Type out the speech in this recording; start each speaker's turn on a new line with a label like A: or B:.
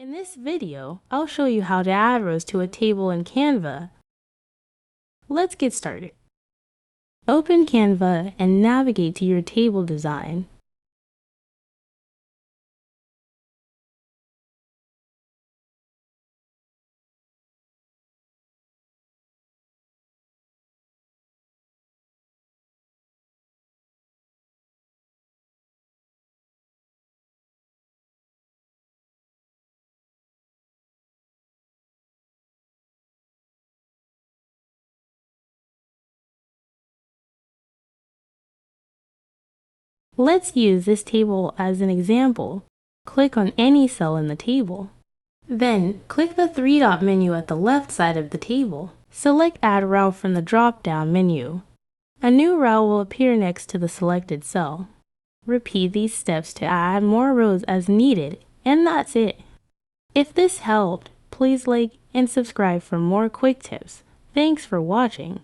A: In this video, I'll show you how to add rows to a table in Canva. Let's get started. Open Canva and navigate to your table design. Let's use this table as an example. Click on any cell in the table. Then, click the three-dot menu at the left side of the table. Select Add Row from the drop-down menu. A new row will appear next to the selected cell. Repeat these steps to add more rows as needed, and that's it. If this helped, please like and subscribe for more quick tips. Thanks for watching.